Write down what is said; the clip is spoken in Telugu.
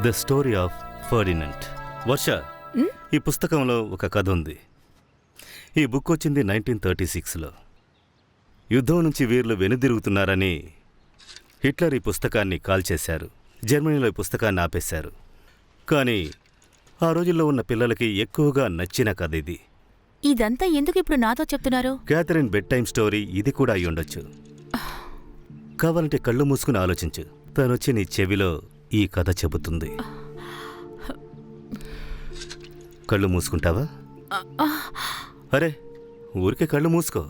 The story of Ferdinand. Varsha, ఈ పుస్తకంలో ఒక కథ ఉంది. ఈ బుక్ వచ్చింది 1936లో. యుద్ధం నుంచి వీరులు వెనుదిరుగుతున్నారని హిట్లర్ ఈ పుస్తకాన్ని కాల్చేశారు. జర్మనీలో ఈ పుస్తకాన్ని ఆపేశారు. కానీ ఆ రోజుల్లో ఉన్న పిల్లలకి ఎక్కువగా నచ్చిన కథ ఇది. ఇదంతా ఎందుకు ఇప్పుడు నాతో చెప్తున్నారు? క్యాథరిన్ బెడ్ టైమ్ స్టోరీ ఇది కూడా అయి ఉండొచ్చు. కావాలంటే కళ్ళు మూసుకుని ఆలోచించు. తనొచ్చి నీ చెవిలో ఈ కథ చెబుతుంది. కళ్ళు మూసుకుంటావా? అరే, ఊరికే కళ్ళు మూసుకో.